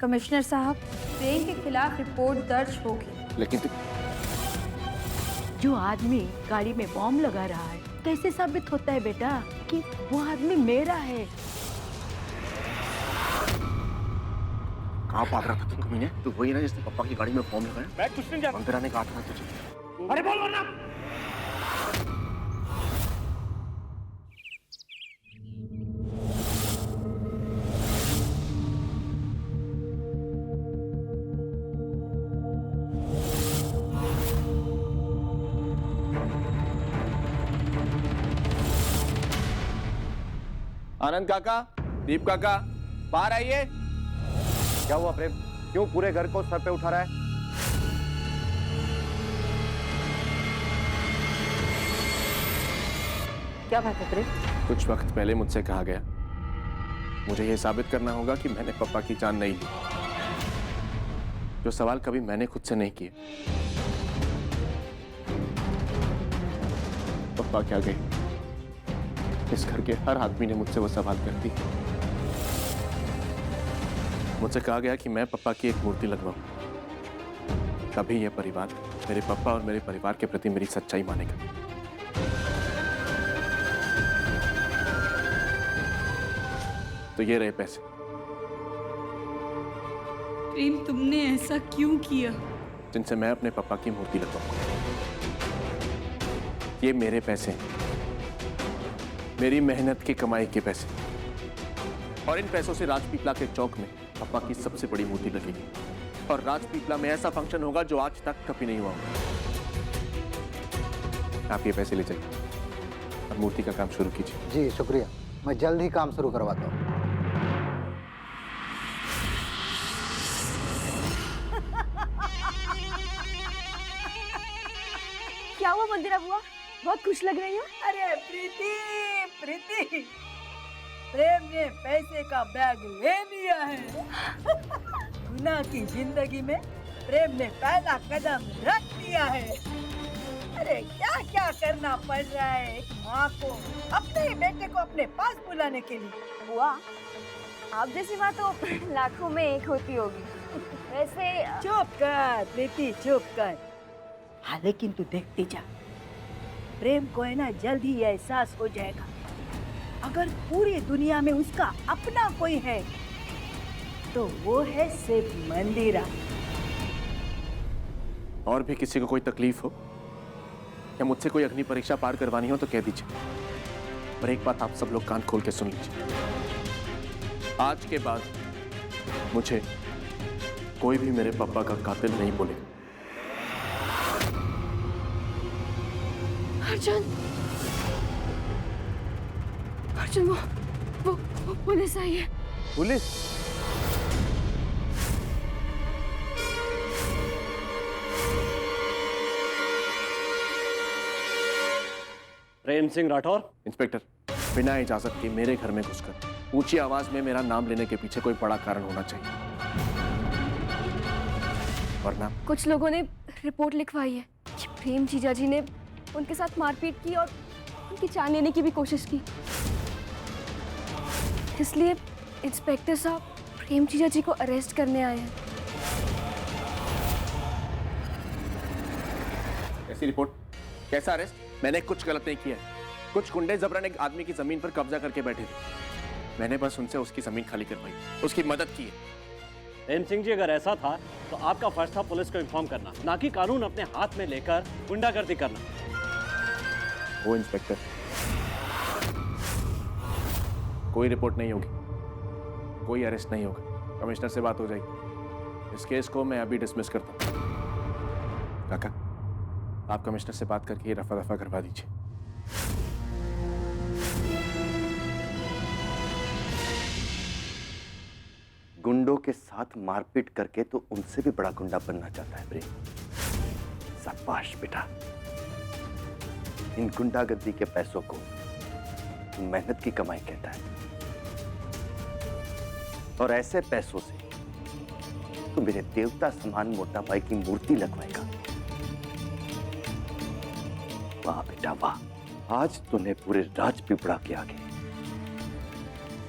Commissioner साहब, प्रेम के खिलाफ रिपोर्ट दर्ज होगी। लेकिन जो आदमी गाड़ी में बॉम्ब लगा रहा है, कैसे साबित होता है बेटा कि वो आदमी मेरा है? कहाँ भाग रहा था तुम कमीने? तू वही ना जिसने पापा की गाड़ी में बॉम्ब लगाया? मैं कुछ नहीं जानता। अंदर आने कहा था ना तुझे। अरे बोल वरना। आनंद काका, दीप काका, बाहर आइए। क्या हुआ प्रेम? क्यों पूरे घर को सर पे उठा रहा है? क्या बात है प्रेम? कुछ वक्त पहले मुझसे कहा गया, मुझे यह साबित करना होगा कि मैंने पापा की जान नहीं ली। जो सवाल कभी मैंने खुद से नहीं किए। पापा क्या गए? इस घर के हर आदमी ने मुझसे वो सवाल कर दी। मुझसे कहा गया कि मैं पापा की एक मूर्ति लगवाऊं, तभी यह परिवार मेरे पापा और मेरे परिवार के प्रति मेरी सच्चाई मानेगा। तो ये रहे पैसे। प्रेम, तुमने ऐसा क्यों किया? जिनसे मैं अपने पापा की मूर्ति लगवाऊंगा। ये मेरे पैसे हैं, मेरी मेहनत की कमाई के पैसे, और इन पैसों से राजपीपला के चौक में पापा की सबसे बड़ी मूर्ति लगेगी। और राजपीपला में ऐसा फंक्शन होगा जो आज तक कभी नहीं हुआ होगा। आप ये पैसे ले जाइए और मूर्ति का काम शुरू कीजिए। जी शुक्रिया, मैं जल्द ही काम शुरू करवाता हूँ। क्या हुआ मंदिरा बुआ? बहुत खुश लग रही हो। अरे प्रीति, प्रीति, प्रेम ने पैसे का बैग ले लिया है। गुनाह की जिंदगी में प्रेम ने पहला कदम रख दिया है। अरे क्या क्या करना पड़ रहा है एक माँ को अपने ही बेटे को अपने पास बुलाने के लिए। बुआ, आप जैसी माँ तो लाखों में एक होती होगी। वैसे चुप कर प्रीति, चुप कर। हाँ लेकिन तू देखती जा, प्रेम को है ना जल्द ही एहसास हो जाएगा। अगर पूरी दुनिया में उसका अपना कोई है तो वो है सिर्फ मंदिरा। और भी किसी को कोई तकलीफ हो या मुझसे कोई अग्नि परीक्षा पार करवानी हो तो कह दीजिए। पर एक बात आप सब लोग कान खोल के सुन लीजिए, आज के बाद मुझे कोई भी मेरे पापा का कातिल नहीं बोलेगा। अर्जुन, अर्जुन, वो पुलिस आई है। पुलिस? प्रेम सिंह राठौर। इंस्पेक्टर, बिना इजाजत के मेरे घर में घुसकर ऊंची आवाज में मेरा नाम लेने के पीछे कोई बड़ा कारण होना चाहिए, वरना। कुछ लोगों ने रिपोर्ट लिखवाई है कि प्रेम जीजा जी ने उनके साथ मारपीट की और उनकी जान लेने की भी कोशिश की। इसलिए इंस्पेक्टर साहब प्रेम जीजा जी को अरेस्ट करने आए हैं। ऐसी रिपोर्ट? कैसा अरेस्ट? मैंने कुछ गलत नहीं किया। कुछ गुंडे जबरन एक आदमी की जमीन पर कब्जा करके बैठे थे। मैंने बस उनसे उसकी जमीन खाली करवाई, उसकी मदद की है। प्रेम सिंह जी, अगर ऐसा था तो आपका फर्ज था पुलिस को इन्फॉर्म करना, ना कि कानून अपने हाथ में लेकर गुंडागर्दी करना। वो इंस्पेक्टर, कोई रिपोर्ट नहीं होगी, कोई अरेस्ट नहीं होगा। कमिश्नर से बात हो जाएगी। इस केस को मैं अभी डिसमिस करता हूं। काका, आप कमिश्नर से बात करके रफा दफा करवा दीजिए। गुंडों के साथ मारपीट करके तो उनसे भी बड़ा गुंडा बनना चाहता है प्रेम। शाबाश बेटा। इन गुंडागर्दी के पैसों को मेहनत की कमाई कहता है, और ऐसे पैसों से तो मेरे देवता समान मोटा भाई की मूर्ति लगवाएगा। वाह बेटा वाह, आज तूने पूरे राजपीपला के आगे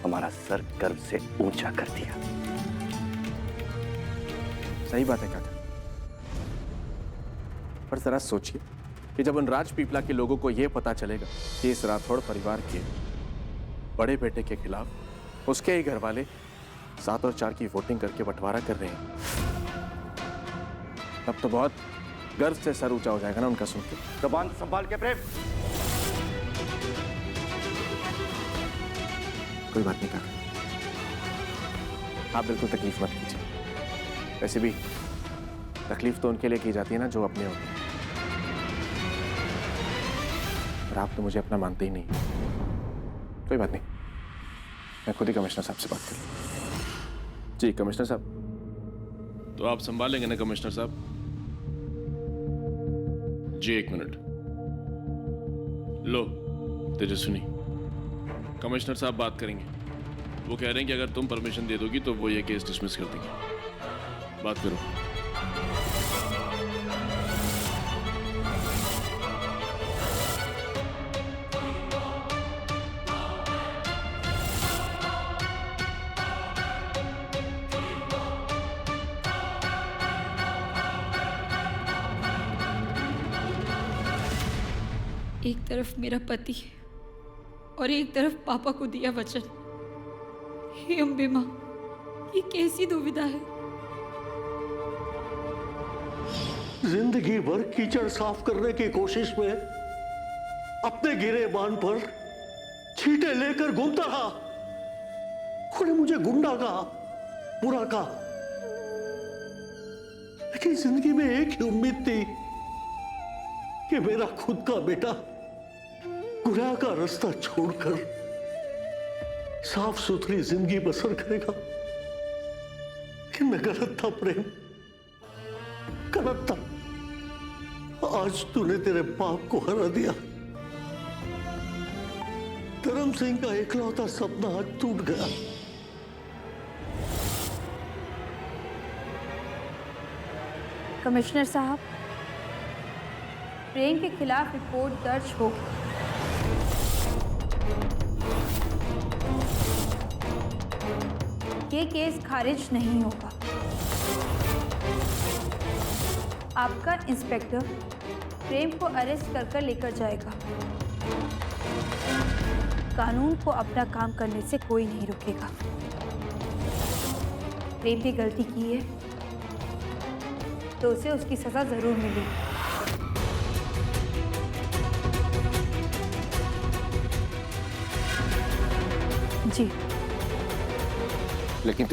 हमारा सर गर्व से ऊंचा कर दिया। सही बात है काका, पर जरा सोचिए कि जब उन राजपीपला के लोगों को यह पता चलेगा कि इस राठौड़ परिवार के बड़े बेटे के खिलाफ उसके ही घर वाले 7 और 4 की वोटिंग करके बंटवारा कर रहे हैं, तब तो बहुत गर्व से सर ऊंचा हो जाएगा ना उनका सुन के। जबान संभाल के प्रेम। कोई बात नहीं काका, आप बिल्कुल तकलीफ मत कीजिए। वैसे भी तकलीफ तो उनके लिए की जाती है ना जो अपने होते हैं, और आप तो मुझे अपना मानते ही नहीं। कोई बात नहीं, मैं खुद ही कमिश्नर साहब से बात करूँ। जी कमिश्नर साहब। तो आप संभालेंगे ना कमिश्नर साहब? जी 1 मिनट। लो तेजस्विनी, कमिश्नर साहब बात करेंगे। वो कह रहे हैं कि अगर तुम परमिशन दे दोगी तो वो ये केस डिसमिस कर देंगे। बात करो। एक तरफ मेरा पति और एक तरफ पापा को दिया वचन। हे अम्बे माँ, ये कैसी दुविधा है। जिंदगी भर कीचड़ साफ करने की कोशिश में अपने गिरे बांध पर छींटे लेकर घूमता रहा। उन्हें मुझे गुंडा कहा, बुरा कहा, लेकिन जिंदगी में एक ही उम्मीद थी कि मेरा खुद का बेटा गुनाह का रास्ता छोड़कर साफ सुथरी जिंदगी बसर करेगा। लेकिन मैं गलत था प्रेम, गलत था। आज तूने तेरे बाप को हरा दिया। धर्म सिंह का इकलौता सपना आज टूट गया। कमिश्नर साहब, प्रेम के खिलाफ रिपोर्ट दर्ज होगी। ये केस खारिज नहीं होगा। आपका इंस्पेक्टर प्रेम को अरेस्ट कर लेकर जाएगा। कानून को अपना काम करने से कोई नहीं रोकेगा। प्रेम ने गलती की है तो उसे उसकी सजा जरूर मिलेगी। जी लेकिन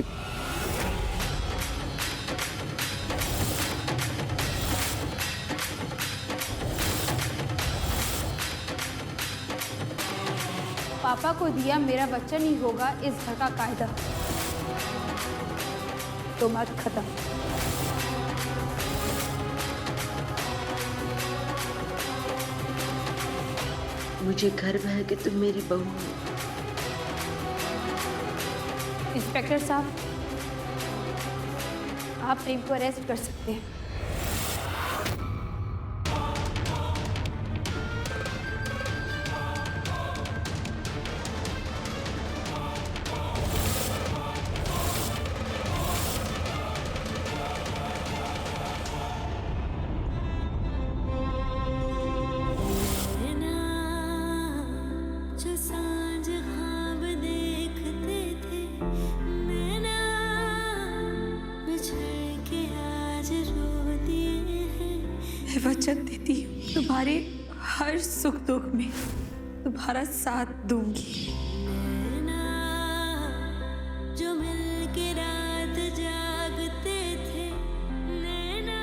पापा को दिया मेरा वचन ही होगा इस घर का कायदा। तो मत खत्म। मुझे गर्व है कि तुम मेरी बहू हो। इंस्पेक्टर साहब, आप प्रेम को अरेस्ट कर सकते हैं। वचन देती हूँ तुम्हारे हर सुख दुख में तुम्हारा साथ दूंगी। जो मिलके रात जागते थे नैना,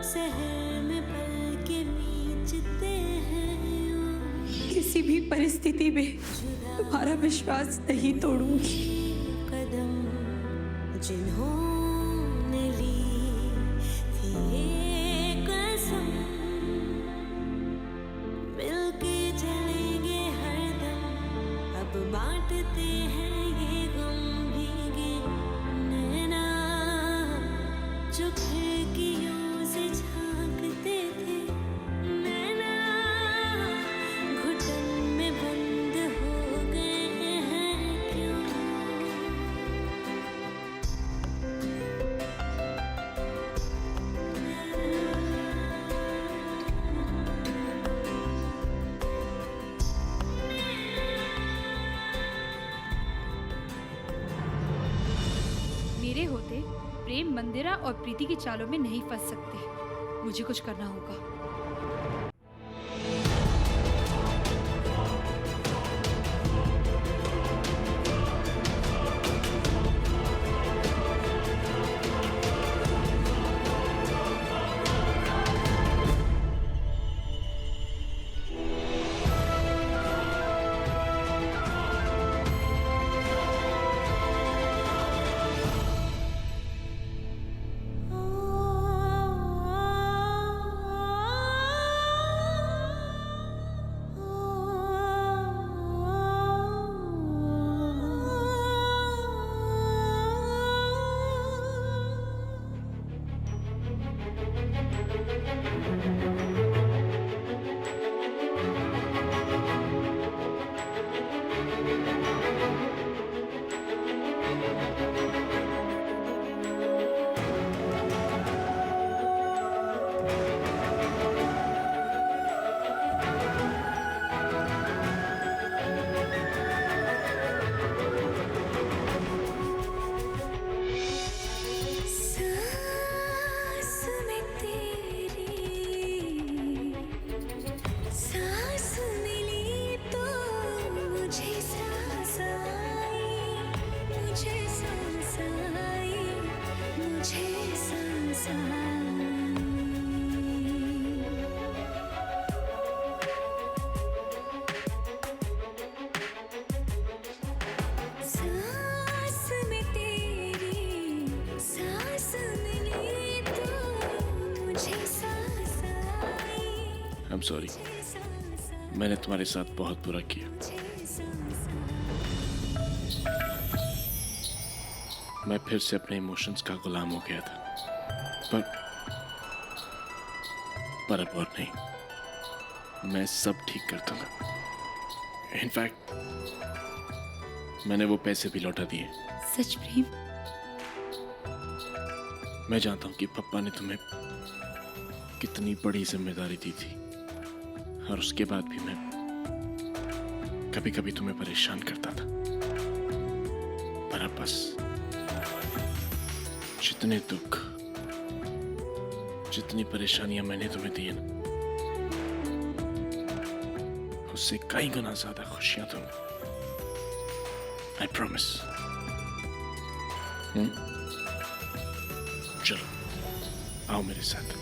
शहर में पल के बीचते हैं। किसी भी परिस्थिति में तुम्हारा विश्वास नहीं तोड़ूंगी। कदम जिन्होंने ली थी कसम, मिलके चलेंगे हरदम। अब बांटते हैं ये गम भीगे नैना, जो खिड़कियों से झांकते थे नैना, घुटन में बंद हो गए हैं क्यों। प्रेम मंदिरा और प्रीति की चालों में नहीं फंस सकते। मुझे कुछ करना होगा। I'm sorry. मैंने तुम्हारे साथ बहुत बुरा किया। मैं फिर से अपने इमोशंस का गुलाम हो गया था, पर अब और नहीं। मैं सब ठीक कर दूंगा। इनफैक्ट मैंने वो पैसे भी लौटा दिए। सच प्रेम? मैं जानता हूं कि पप्पा ने तुम्हें कितनी बड़ी जिम्मेदारी दी थी, और उसके बाद भी मैं कभी कभी तुम्हें परेशान करता था। पर अब बस जितने दुख, जितनी परेशानियां मैंने तुम्हें दी ना, उससे कई गुना ज्यादा खुशियां तुम। I promise. चलो आओ मेरे साथ।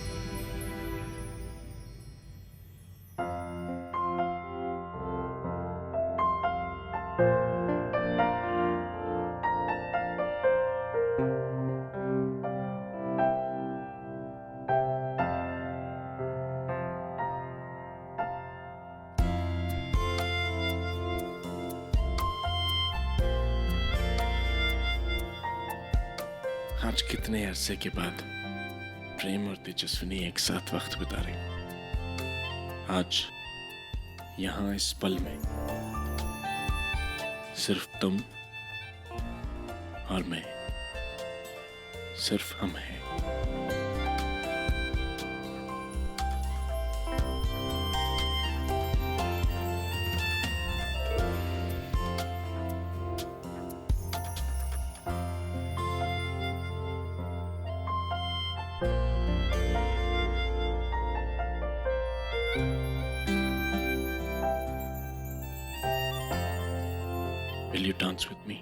आज कितने अरसे के बाद प्रेम और तेजस्विनी एक साथ वक्त बिता रहे। आज यहां इस पल में सिर्फ तुम और मैं, सिर्फ हम हैं। Will you dance with me?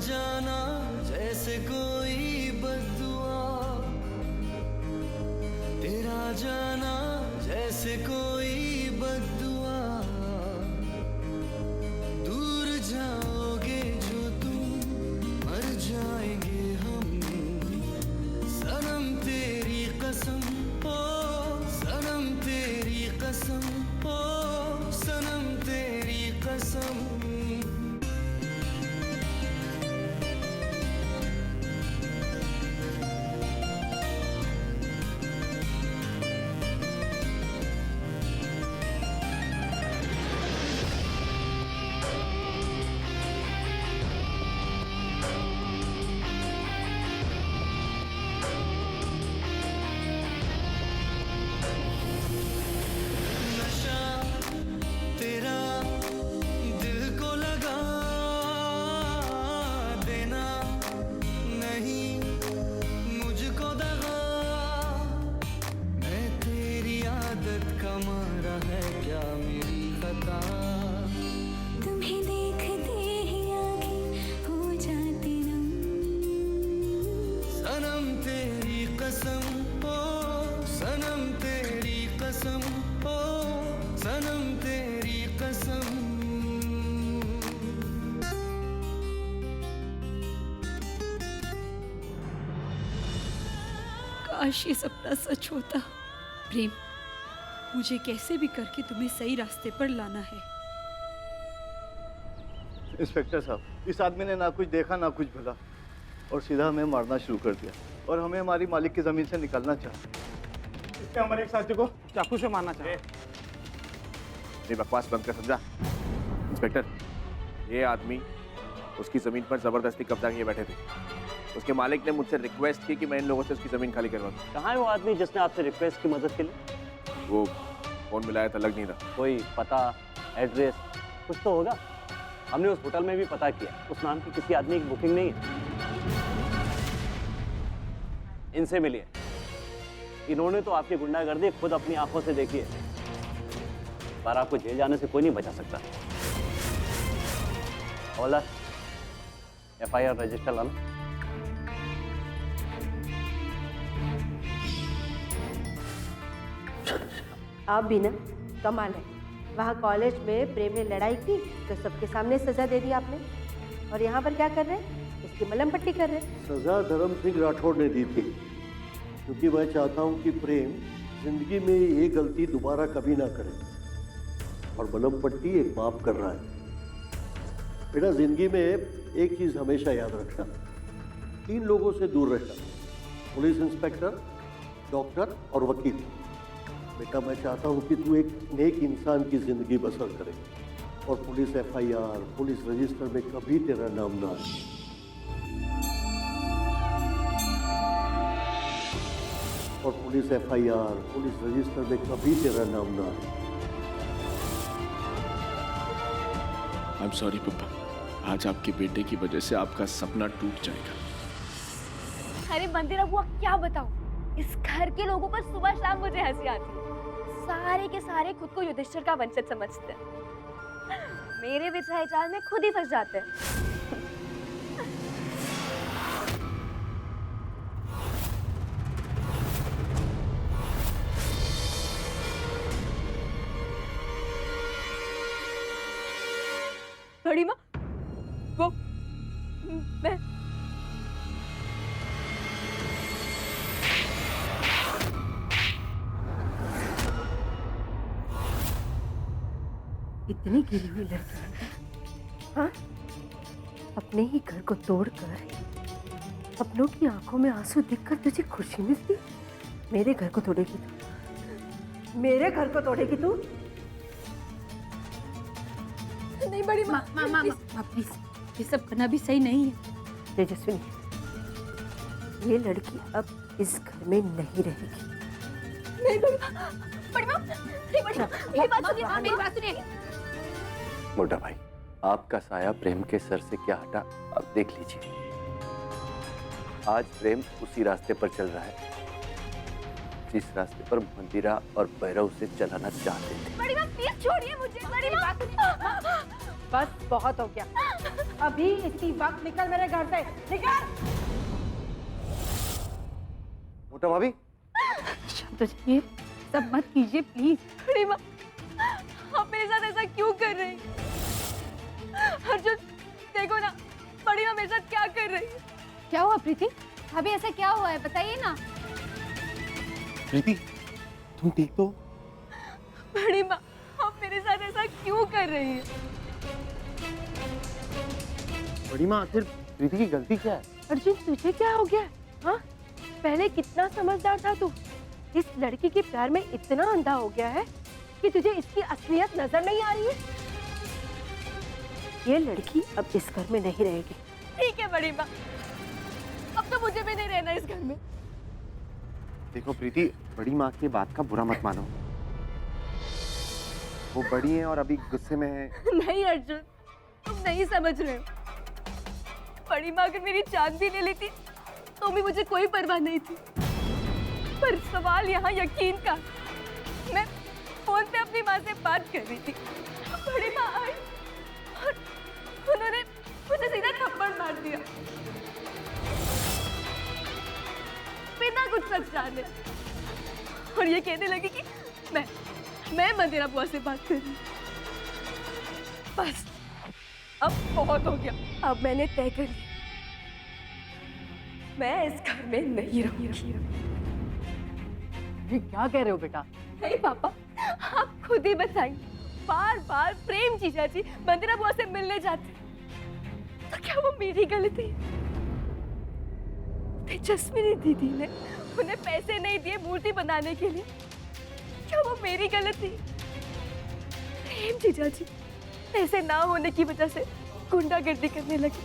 जाना जैसे कोई बद्दुआ, तेरा जाना जैसे कोई बद्दुआ, दूर जाओगे जो तुम मर जाओ। काश ये सपना सच होता। प्रेम, मुझे कैसे भी करके तुम्हें सही रास्ते पर लाना है। इंस्पेक्टर साहब, इस आदमी ने ना कुछ देखा ना कुछ भला और सीधा हमें मारना शुरू कर दिया और हमें हमारी मालिक की जमीन से निकालना चाहा। इसने हमारे एक साथी को चाकू से मारना चाहा। ये बकवास बंद कर, समझा? इंस्पेक्टर, ये आदमी उसकी जमीन पर जबरदस्ती कब्जा किए बैठे थे। उसके मालिक ने मुझसे रिक्वेस्ट की कि मैं इन लोगों से उसकी जमीन खाली करवा दूं। कहाँ है वो आदमी जिसने आपसे रिक्वेस्ट की मदद के लिए? वो फोन मिलाया था, लग नहीं रहा। कोई पता, एड्रेस कुछ तो होगा। हमने उस होटल में भी पता किया, उस नाम की किसी आदमी की बुकिंग नहीं है। इनसे मिलिए, इन्होंने तो आपकी गुंडागर्दी खुद अपनी आंखों से देखी है। पर आपको जेल जाने से कोई नहीं बचा सकता। हवलदार, FIR रजिस्टर लाना। आप भी ना कमाल है। वहाँ कॉलेज में प्रेम ने लड़ाई की तो सबके सामने सजा दे दी आपने, और यहाँ पर क्या कर रहे हैं? इसकी मलहम पट्टी कर रहे हैं। सजा धर्म सिंह राठौड़ ने दी थी, क्योंकि मैं चाहता हूँ कि प्रेम जिंदगी में ये गलती दोबारा कभी ना करे। और मलहम पट्टी एक माफ कर रहा है। बेटा, जिंदगी में एक चीज हमेशा याद रखना, 3 लोगों से दूर रहना, पुलिस इंस्पेक्टर, डॉक्टर और वकील। बेटा, मैं चाहता हूँ कि तू एक नेक इंसान की जिंदगी बसर करे और पुलिस FIR, पुलिस रजिस्टर में कभी तेरा नाम ना आए। और पुलिस FIR, पुलिस रजिस्टर में कभी तेरा नाम ना आए। आई एम सॉरी पप्पा, आज आपके बेटे की वजह से आपका सपना टूट जाएगा। अरे मंदिरा बुआ, क्या बताऊं, इस घर के लोगों पर सुबह शाम मुझे हंसी आती है। सारे के सारे खुद को युधिष्ठिर का वंशज समझते हैं। मेरे बिछाए जाल में खुद ही फंस जाते हैं। बड़ी माँ, वो मैं इतनी गिरी हुई लड़की, हाँ? अपने ही घर को तोड़कर अपनों की आंखों में आंसू देखकर तुझे खुशी मिलती? मेरे घर को तोड़ेगी तू? मेरे घर को तोड़ेगी तू? नहीं बड़ी माँ, प्लीज, ये सब करना भी सही नहीं है। तेजस्विनी, ये लड़की अब इस घर में नहीं रहेगी। नहीं बड़ी माँ, बड़ी माँ, नहीं बड़ी माँ, मेरी बात सुनिए, मेरी बात सुनिए। मोटा भाई, आपका साया प्रेम के सर से क्या हटा, अब देख लीजिए। आज प्रेम उसी रास्ते पर चल रहा है जिस रास्ते पर मंदिरा और भैरव से चलाना चाहते थे। बड़ी माँ, प्लीज छोड़िए मुझे। बड़ी माँ, बस बहुत हो गया। अभी इसी वक्त निकल मेरे घर से, निकल। मोटा भाभी, शांत हो जाइए, सब मत कीजिए प्लीज। बड़ी माँ, आप मेरे साथ ऐसा क्यों कर रहे हैं? अर्जुन, देखो ना, बड़ी माँ मेरे साथ क्या कर रही है। क्या हुआ प्रीति? अभी ऐसा क्या हुआ है, बताइए ना। प्रीति, तुम ठीक तो? बड़ी माँ, आप मेरे साथ ऐसा क्यों कर रही है? बड़ी माँ, आखिर प्रीति की गलती क्या है? अर्जुन, तुझे क्या हो गया? हाँ, पहले कितना समझदार था तू, इस लड़की के प्यार में इतना अंधा हो गया है कि तुझे इसकी असलियत नजर नहीं आ रही है। ये लड़की अब इस घर में नहीं रहेगी। ठीक है बड़ी माँ, अब तो मुझे भी नहीं रहना इस घर में। देखो प्रीति, बड़ी माँ की बात का बुरा मत मानो। वो बड़ी है और अभी गुस्से में है। नहीं अर्जुन, तुम नहीं समझ रहे हो। बड़ी माँ अगर मेरी जान भी ले लेती तो भी मुझे कोई परवाह नहीं थी। पर सवाल यहाँ यकीन का। मैं फोन पे अपनी माँ से बात कर रही थी, बड़ी माँ आई और उन्होंने मुझे सीधा थप्पड़ मार दिया बिना कुछ सच जाने, और ये कहने लगी कि मैं मंदिरा बुआ से बात कर रही हूँ। बस अब बहुत हो गया। अब मैंने तय कर लिया, मैं इस घर में नहीं रहूंगी। ये क्या कह रहे हो बेटा? नहीं पापा, आप खुद ही बताइए, बार बार प्रेम जीजा जी मंदिरा बुआ से मिलने जाते, तो क्या वो मेरी गलती है? तेजस्विनी दीदी ने उन्हें पैसे नहीं दिए मूर्ति बनाने के लिए, क्या वो मेरी गलती? प्रेम जीजा जी पैसे ना होने की वजह से गुंडागर्दी करने लगे,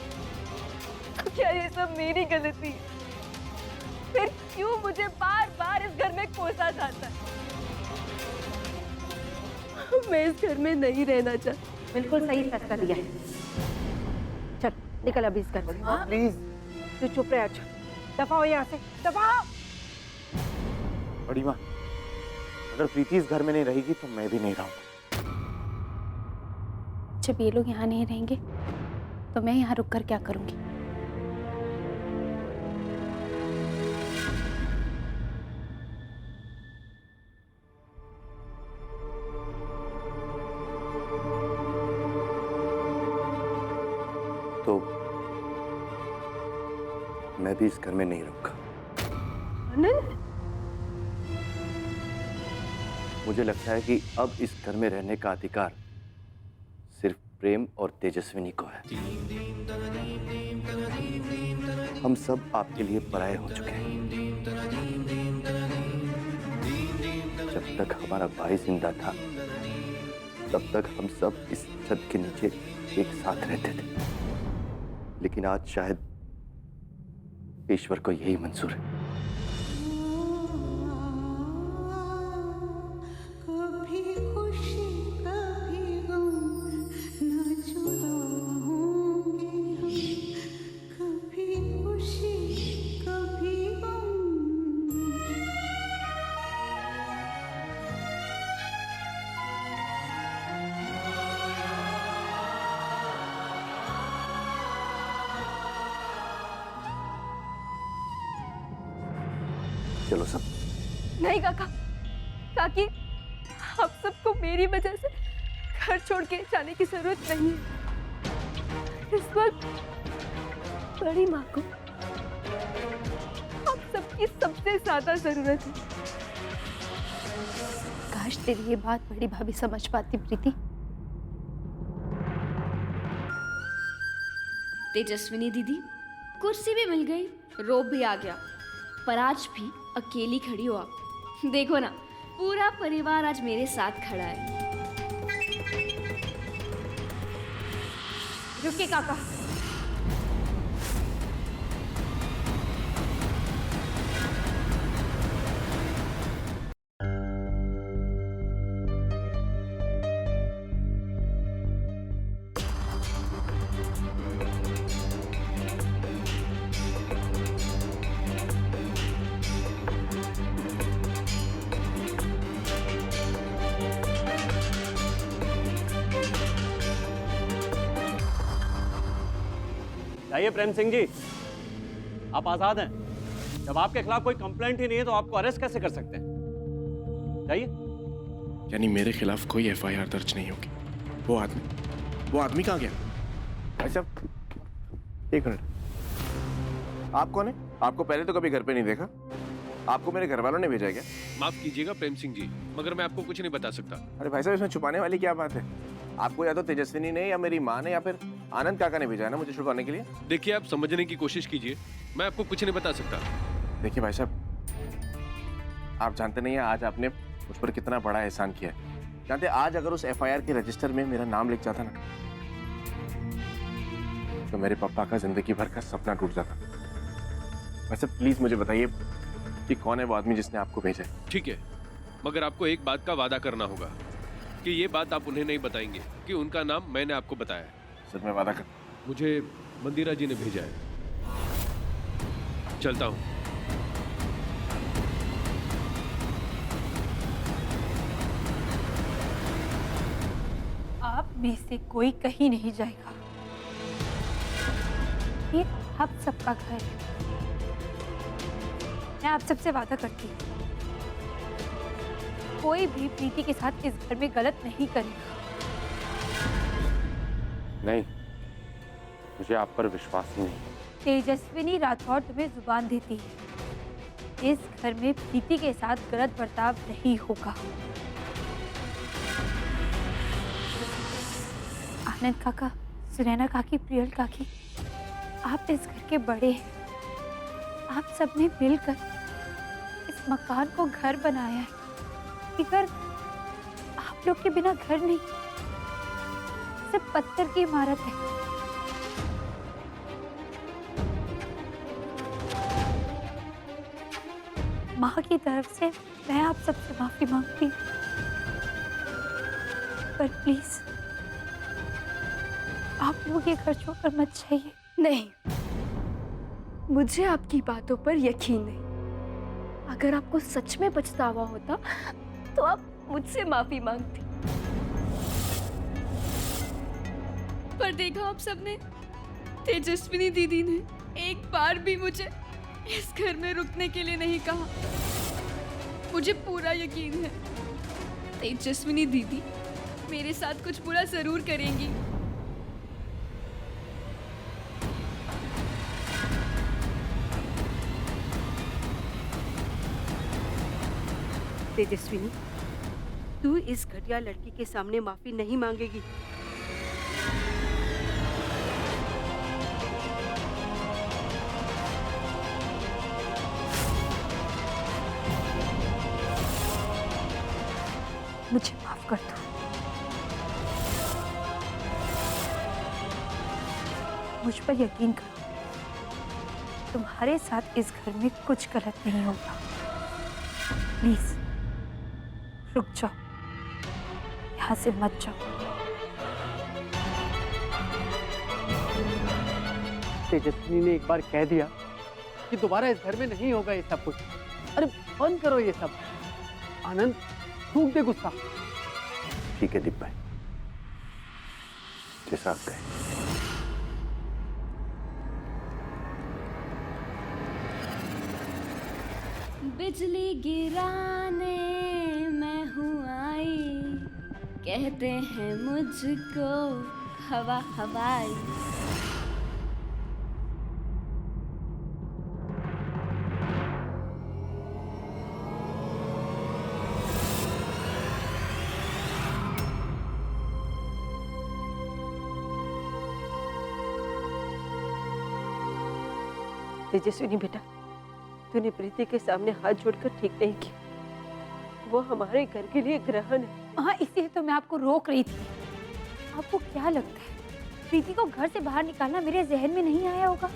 तो क्या ये सब मेरी गलती है? फिर क्यों मुझे बार बार इस घर में कोसा जाता है? मैं इस घर में नहीं रहना चाहती। बिल्कुल सही फैसला लिया है। चल निकल अभी इस घर से। प्लीज। तू चुप रह, अच्छा दफा हो यहाँ से, दफा हो। बड़ी माँ, अगर प्रीति इस घर में नहीं रहेगी तो मैं भी नहीं रहूंगा। जब ये लोग यहाँ नहीं रहेंगे तो मैं यहाँ रुककर क्या करूँगी? तो मैं भी इस घर में नहीं रहूंगा। आनंद, मुझे लगता है कि अब इस घर में रहने का अधिकार सिर्फ प्रेम और तेजस्विनी को है। हम सब आपके लिए पराये हो चुके हैं। जब तक हमारा भाई जिंदा था तब तक हम सब इस छत के नीचे एक साथ रहते थे, लेकिन आज शायद ईश्वर को यही मंजूर है। चलो सब। नहीं काका, काकी आप सबको मेरी वजह से घर छोड़ के जाने की जरूरत नहीं है। इस वक्त बड़ी माँ को आप सबकी सबसे ज्यादा जरूरत है। काश तेरी ये बात बड़ी भाभी समझ पाती प्रीति। तेजस्विनी दीदी, कुर्सी भी मिल गई, रोब भी आ गया, पर आज भी अकेली खड़ी हो आप। देखो ना, पूरा परिवार आज मेरे साथ खड़ा है। रुकिए काका, जाइए प्रेम सिंह जी, आप आजाद हैं। जब आपके खिलाफ कोई कंप्लेंट ही नहीं है तो आपको अरेस्ट कैसे कर सकते हैं? जाइए। यानी मेरे खिलाफ कोई एफआईआर दर्ज नहीं होगी? वो आदमी कहाँ गया? भाई साहब एक मिनट, आप कौन है? आपको पहले तो कभी घर पे नहीं देखा। आपको मेरे घर वालों ने भेजा है क्या? माफ कीजिएगा प्रेम सिंह जी, मगर मैं आपको कुछ नहीं बता सकता। अरे भाई साहब, इसमें छुपाने वाली क्या बात है? आपको या तो तेजस्विनी ने या मेरी माँ ने या फिर आनंद काका ने भेजा है ना मुझे छुड़वाने के लिए। देखिए, आप समझने की कोशिश कीजिए, मैं आपको कुछ नहीं बता सकता। देखिए भाई साहब, आप जानते नहीं हैं आज आपने मुझ पर कितना बड़ा एहसान किया है। जानते आज अगर उस एफआईआर के रजिस्टर में मेरा नाम लिख जाता ना तो मेरे पापा का जिंदगी भर का सपना टूट जाता। वैसे प्लीज मुझे बताइए कि कौन है वो आदमी जिसने आपको भेजा है? ठीक है, मगर आपको एक बात का वादा करना होगा कि ये बात आप उन्हें नहीं बताएंगे कि उनका नाम मैंने आपको बताया है। सर मैं वादा कर। मुझे मंदिरा जी ने भेजा है। चलता हूँ। आप में से कोई कहीं नहीं जाएगा। ये आप सबका घर है। मैं आप सबसे वादा करती हूँ, कोई भी प्रीति के साथ इस घर में गलत नहीं करेगा। नहीं, मुझे आप पर विश्वास ही नहीं। तेजस्विनी राठौर तुम्हें जुबान देती है इस घर में प्रीति के साथ गलत बर्ताव नहीं होगा। आनंद काका, सुनैना काकी, प्रियल काकी, आप इस घर के बड़े हैं। आप सबने मिलकर इस मकान को घर बनाया है। ये घर आप लोग के बिना घर नहीं, सिर्फ पत्थर की इमारत है। माँ की तरफ से मैं आप सबसे माफी मांगती हूँ, पर प्लीज आप लोग ये घर छोड़कर मत जाइए। नहीं, मुझे आपकी बातों पर यकीन नहीं। अगर आपको सच में पछतावा होता तो आप मुझसे माफी मांगती। पर देखा आप सबने, तेजस्विनी दीदी ने एक बार भी मुझे इस घर में रुकने के लिए नहीं कहा। मुझे पूरा यकीन है तेजस्विनी दीदी मेरे साथ कुछ बुरा जरूर करेंगी। तेजस्विनी, तू इस घटिया लड़की के सामने माफी नहीं मांगेगी। मुझे माफ कर दो। मुझ पर यकीन करो, तुम्हारे साथ इस घर में कुछ गलत नहीं होगा। प्लीज रुक जाओ, यहाँ से मत जाओ। तेजस्विनी ने एक बार कह दिया कि दोबारा इस घर में नहीं होगा ये सब कुछ। अरे बंद करो ये सब। आनंद, थूक दे गुस्सा। ठीक है दीप भाई, जैसा आप कहें। बिजली गिराने मैं हूँ आई, कहते हैं मुझको हवा हवाई। तेजस्विनी बेटा, तूने प्रीति के सामने हाथ जोड़कर ठीक नहीं किया। वो हमारे घर के लिए ग्रहण है। हाँ, इसलिए तो मैं आपको रोक रही थी। आपको क्या लगता है प्रीति को घर से बाहर निकालना मेरे जहन में नहीं आया होगा?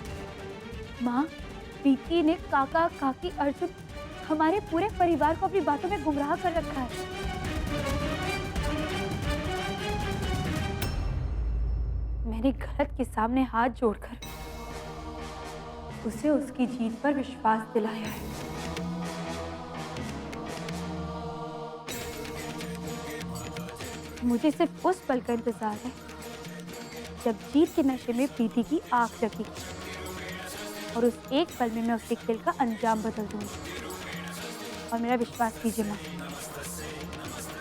माँ, प्रीति ने काका, काकी, अर्जुन, हमारे पूरे परिवार को अपनी बातों में गुमराह कर रखा है। मैंने गलत के सामने हाथ जोड़कर उसे उसकी जीत पर विश्वास दिलाया है। मुझे सिर्फ उस पल का इंतजार है जब जीत के नशे में प्रीति की आंख लगी और उस एक पल में मैं उसके खेल का अंजाम बदल दूंगी। और मेरा विश्वास कीजिए माँ,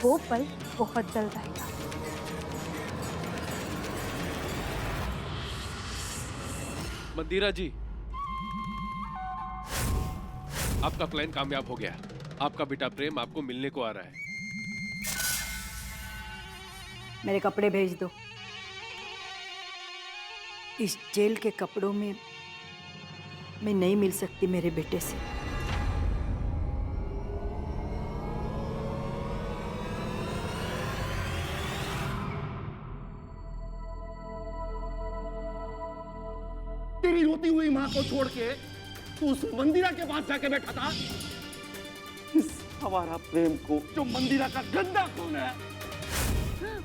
वो पल बहुत जल्द आएगा। मंदिरा जी, आपका प्लान कामयाब हो गया। आपका बेटा प्रेम आपको मिलने को आ रहा है। मेरे कपड़े भेज दो। इस जेल के कपड़ों में मैं नहीं मिल सकती मेरे बेटे से। तेरी रोती हुई माँ को छोड़ के तू उस मंदिरा के पास जाके बैठा था। इस हमारा प्रेम को जो मंदिरा का गंदा खून है,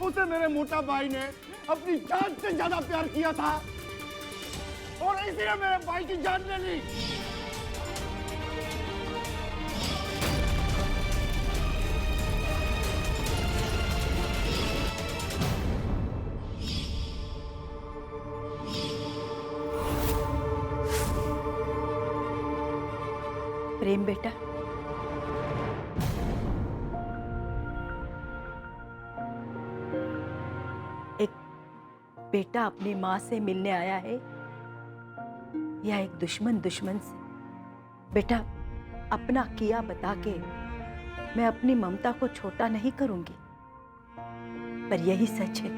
उसे मेरे मोटा भाई ने अपनी जान से ज्यादा प्यार किया था और इसलिए मेरे भाई की जान ले ली। प्रेम बेटा, एक बेटा अपनी माँ से मिलने आया है या एक दुश्मन दुश्मन से? बेटा, अपना किया बता के मैं अपनी ममता को छोटा नहीं करूंगी, पर यही सच है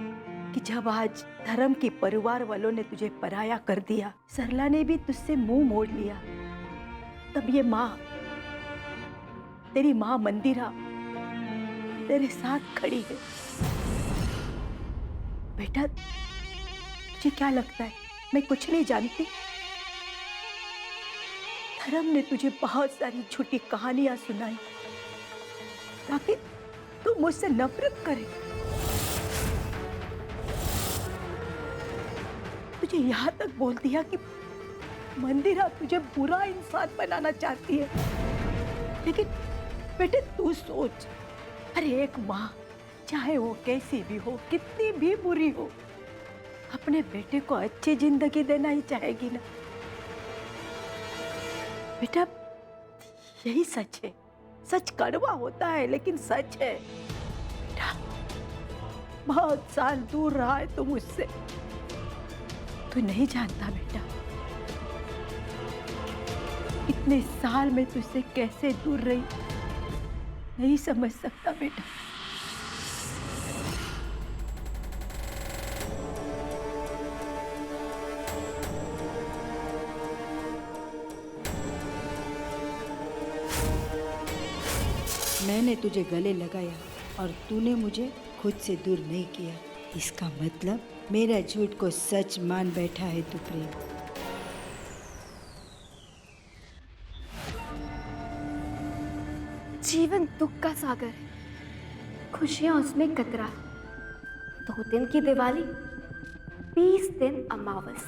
कि जब आज धर्म के परिवार वालों ने तुझे पराया कर दिया, सरला ने भी तुझसे मुंह मोड़ लिया, तब ये माँ, तेरी माँ मंदिरा तेरे साथ खड़ी है। बेटा, तुझे क्या लगता है मैं कुछ नहीं जानती? धर्म ने तुझे बहुत सारी झूठी कहानियां सुनाई ताकि तू मुझसे नफरत करे। तुझे यहाँ तक बोल दिया कि मंदिरा तुझे बुरा इंसान बनाना चाहती है, लेकिन बेटे तू सोच, अरे एक माँ चाहे वो कैसी भी हो, कितनी भी बुरी हो, अपने बेटे को अच्छी जिंदगी देना ही चाहेगी ना। बेटा, यही सच है। सच कड़वा होता है लेकिन सच है। बेटा, बहुत साल दूर रहा है तू मुझसे, तू नहीं जानता बेटा, इतने साल में तुझसे कैसे दूर रही, नहीं समझ सकता बेटा। मैंने तुझे गले लगाया और तूने मुझे खुद से दूर नहीं किया, इसका मतलब मेरा झूठ को सच मान बैठा है तू प्रेम। जीवन दुख का सागर है, खुशियां उसमें कतरा। 2 दिन की दिवाली, 20 दिन अमावस।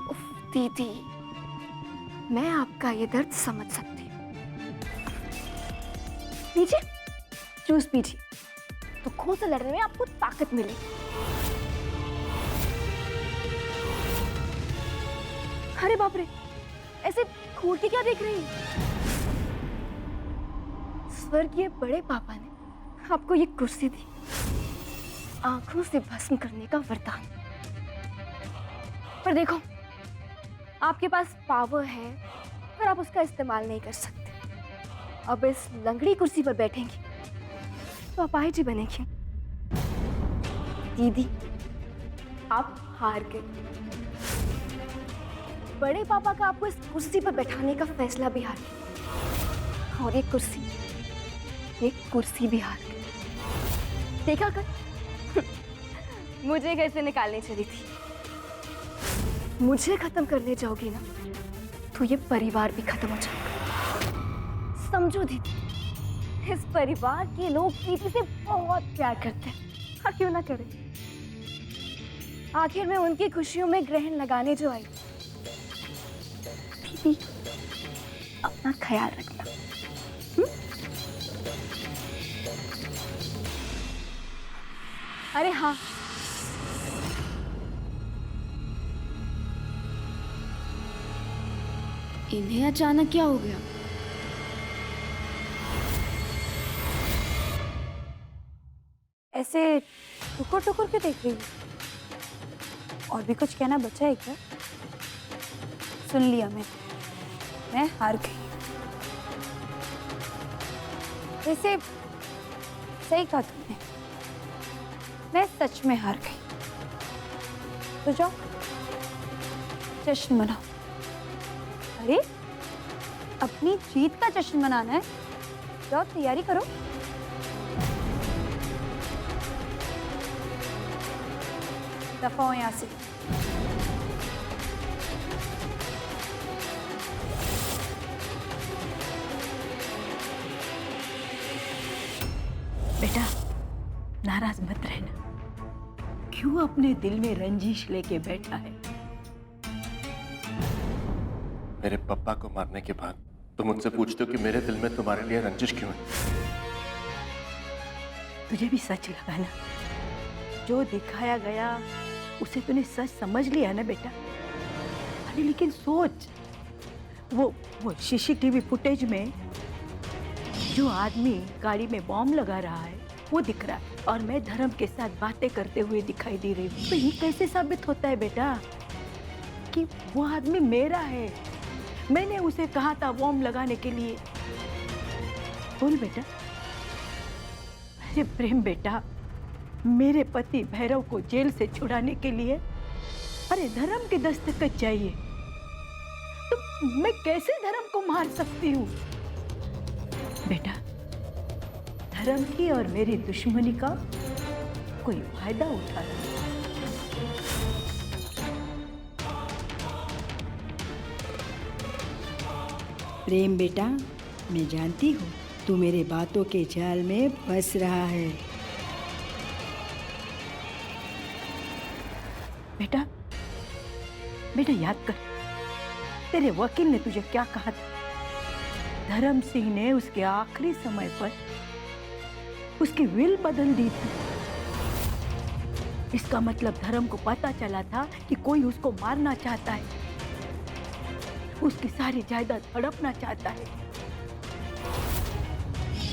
उफ दीदी, मैं आपका ये दर्द समझ सकती हूँ। लीजिए जूस पीजिए, दुखों से लड़ने में आपको ताकत मिलेगी। अरे बाप रे, ऐसे घूर के क्या देख रही हैं? स्वर्गीय बड़े पापा ने आपको ये कुर्सी दी, आंखों से भस्म करने का वरदान। पर देखो, आपके पास पावर है पर आप उसका इस्तेमाल नहीं कर सकते। अब इस लंगड़ी कुर्सी पर बैठेंगी तो अपाहिज ही बनेंगी। दीदी, आप हार गए। बड़े पापा का आपको इस कुर्सी पर बैठाने का फैसला भी हार गया, और ये कुर्सी भी हार गई। देखा कर, मुझे घर से निकालने चली थी, मुझे खत्म करने जाओगी ना तो ये परिवार भी खत्म हो जाएगा। समझो दीदी, इस परिवार के लोग दीदी से बहुत प्यार करते हैं, और क्यों ना करें। आखिर में उनकी खुशियों में ग्रहण लगाने जो आई। दीदी, अपना ख्याल रखना। अरे हाँ, इन्हें अचानक क्या हो गया? ऐसे टुकुर टुकुर क्यों देख रही हो? और भी कुछ कहना बचा है क्या? सुन लिया मैं हार गई। वैसे सही कहा तुमने, मैं सच में हार गई। तो जाओ जश्न मनाओ। अरे, अपनी जीत का जश्न मनाना है, जाओ तैयारी करो। दफा हो यहाँ से। बेटा, नाराज मत रहना। क्यों अपने दिल में रंजिश लेके बैठा है? मेरे पापा को मारने के बाद तुम मुझसे पूछते हो कि मेरे दिल में तुम्हारे लिए रंजिश क्यों है? तुझे भी सच लगा ना? जो दिखाया गया उसे तूने सच समझ लिया ना बेटा? अरे लेकिन सोच, वो सीसीटीवी फुटेज में जो आदमी गाड़ी में बॉम्ब लगा रहा है वो दिख रहा है, और मैं धर्म के साथ बातें करते हुए दिखाई दे रही हूँ। तो ये कैसे साबित होता है बेटा कि वो आदमी मेरा है? मैंने उसे कहा था वॉर्म लगाने के लिए। बोल बेटा। अरे प्रेम बेटा, मेरे पति भैरव को जेल से छुड़ाने के लिए अरे धर्म की दस्तखत चाहिए, तो मैं कैसे धर्म को मार सकती हूँ? बेटा, धर्म की और मेरी दुश्मनी का कोई फायदा उठा रहा है। प्रेम बेटा, मैं जानती हूँ तू मेरे बातों के जाल में फंस रहा है। बेटा, बेटा याद कर, तेरे वकील ने तुझे क्या कहा था? धर्म सिंह ने उसके आखिरी समय पर उसकी विल बदल दी थी। इसका मतलब धर्म को पता चला था कि कोई उसको मारना चाहता है, उसकी सारी जायदाद हड़पना चाहता है।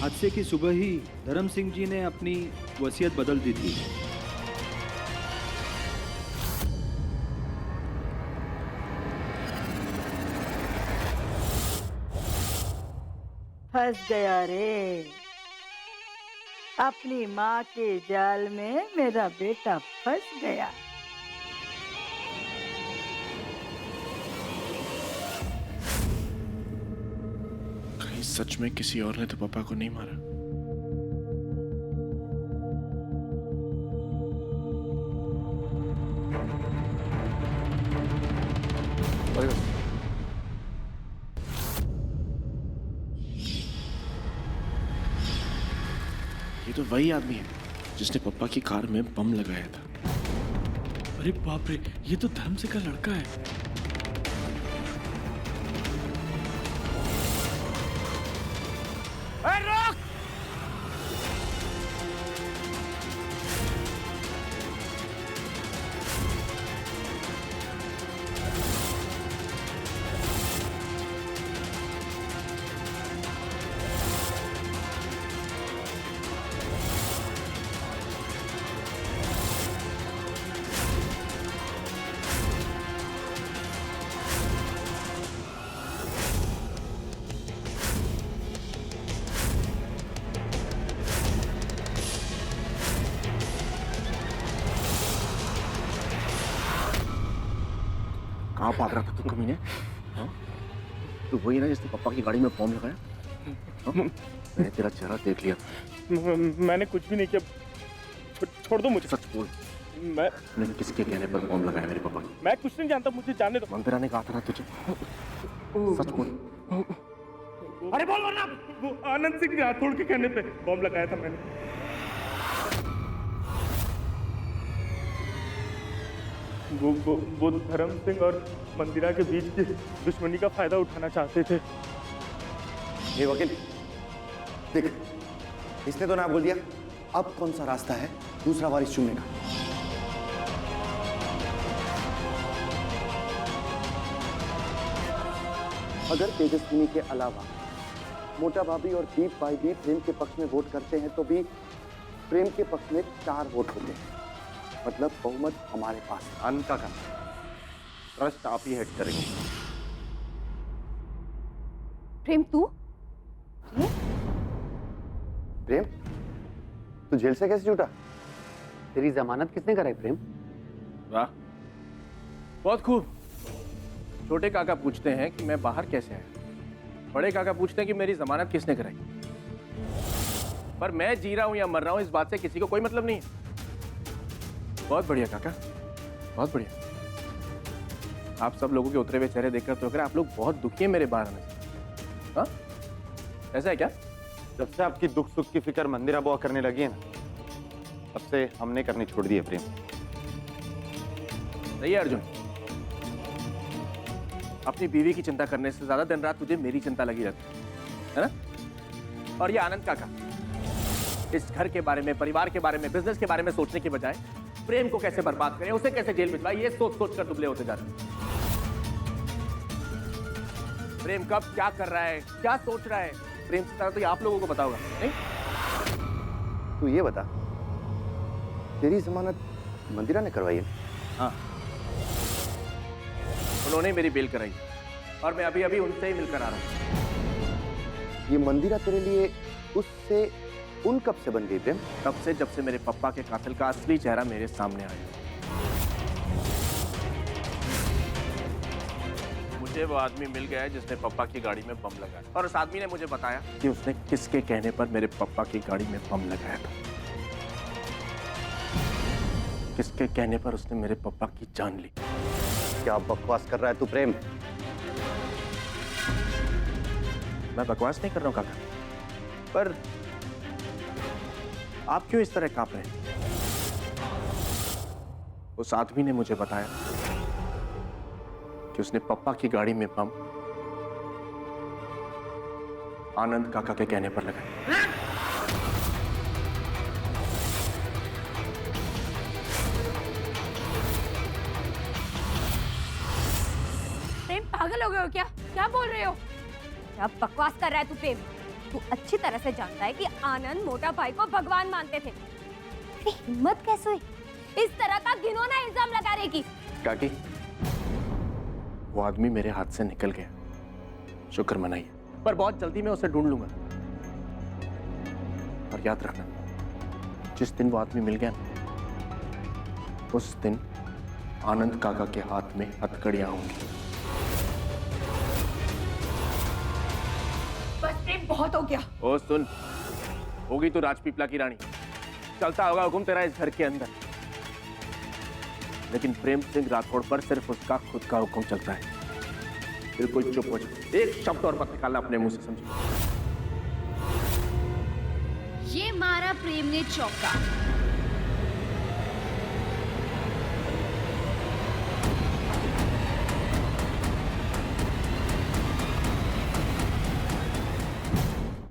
हादसे की सुबह ही धर्म सिंह जी ने अपनी वसीयत बदल दी थी। फंस गया रे, अपनी माँ के जाल में मेरा बेटा फंस गया। कहीं सच में किसी और ने तो पापा को नहीं मारा? ये तो वही आदमी है जिसने पापा की कार में बम लगाया था। अरे बाप रे, ये तो धर्म सिंह का लड़का है। कहाँ भाग रहा था तू कमीने? तू वही ना जिसने पापा की गाड़ी में बम लगाया? मैंने तेरा चेहरा देख लिया। मैंने कुछ भी नहीं किया, छोड़ दो मुझे। सच बोल, मैंने किसके कहने पर बम लगाया मेरे पापा की? मैं कुछ नहीं जानता, मुझे जानने दो। मंदिरा ने कहा था ना तुझे, सच बोल। अरे बोल वरना। वो आनंद सिंह राठौड़ के कहने पे बम लगाया था मैंने। वो धर्म सिंह और मंदिरा के बीच की दुश्मनी का फायदा उठाना चाहते थे। ये वकील देख, इसने तो ना बोल दिया, अब कौन सा रास्ता है दूसरा वारिस चुनने का? अगर तेजस्विनी के अलावा मोटा भाभी और दीप भाई भी प्रेम के पक्ष में वोट करते हैं तो भी प्रेम के पक्ष में 4 वोट होते हैं, मतलब बहुमत हमारे पास। अनका का ट्रस्ट आप ही हेड करेंगे। प्रेम तू? प्रेम तू जेल से कैसे छूटा? तेरी जमानत किसने कराई प्रेम? वाह, बहुत खूब। छोटे काका पूछते हैं कि मैं बाहर कैसे आया, बड़े काका पूछते हैं कि मेरी जमानत किसने कराई। पर मैं जी रहा हूं या मर रहा हूं इस बात से किसी को कोई मतलब नहीं है। बहुत बढ़िया काका, बहुत बढ़िया। आप सब लोगों के उतरे हुए चेहरे देखकर तो लग रहा है आप लोग बहुत दुखी हैं मेरे बाहर आने से। हाँ, ऐसा है क्या? जब से आपकी दुख सुख की फिक्र मंदिरा बुआ करने लगी है ना, तब से हमने करनी छोड़ दी है प्रेम। सही है अर्जुन, अपनी बीवी की चिंता करने से ज्यादा दिन रात तुझे मेरी चिंता लगी रहती है ना? और ये आनंद काका इस घर के बारे में, परिवार के बारे में, बिजनेस के बारे में सोचने की बजाय प्रेम को कैसे बर्बाद करें, उसे कैसे जेल भिजवाएं, ये सोच सोच कर दुबले होते जा रहे हैं। प्रेम कब क्या कर रहा है, क्या सोच रहा है, प्रेम से ज्यादा तो ये आप लोगों को पता होगा, नहीं? तू ये बता, तेरी जमानत मंदिरा ने करवाई है? हाँ, उन्होंने मेरी बेल कराई। और मैं अभी अभी उनसे ही मिलकर आ रहा हूँ। ये मंदिरा तेरे लिए उससे उन कब से बन गई प्रेम? तब से जब से मेरे पापा के कातिल का असली चेहरा मेरे सामने आया। मुझे वो आदमी मिल गया है जिसने पापा की गाड़ी में बम लगाया, और उस आदमी ने मुझे बताया कि उसने किसके कहने पर मेरे पापा की गाड़ी में बम लगाया था। किसके कहने पर उसने मेरे पापा की जान ली। क्या बकवास कर रहा है तू प्रेम? मैं बकवास नहीं कर रहा हूं काका, पर आप क्यों इस तरह कांप रहे हैं? उस आदमी ने मुझे बताया कि उसने पप्पा की गाड़ी में बम आनंद काका के कहने पर लगाया। प्रेम पागल हो गए हो क्या? क्या बोल रहे हो? क्या बकवास कर रहा है तू प्रेम? तू अच्छी तरह से जानता है कि आनंद मोटा भाई को भगवान मानते थे। तेरी हिम्मत कैसे हुई इस तरह का घिनौना इल्जाम लगाने की? काकी, वो आदमी मेरे हाथ से निकल गया, शुक्र मनाइए, पर बहुत जल्दी मैं उसे ढूंढ लूंगा। और याद रखना, जिस दिन वो आदमी मिल गया ना, उस दिन आनंद काका के हाथ में हथकड़ियां होंगी। बस प्रेम, बहुत हो गया। ओ सुन, होगी तो राजपीपला की रानी, चलता होगा हुक्म तेरा इस घर के अंदर, लेकिन प्रेम सिंह राठौड़ पर सिर्फ उसका खुद का हुक्म चलता है। बिल्कुल चुप हो जाओ, एक शब्द और मत निकालना अपने मुंह से, समझो? ये मारा प्रेम ने चौका।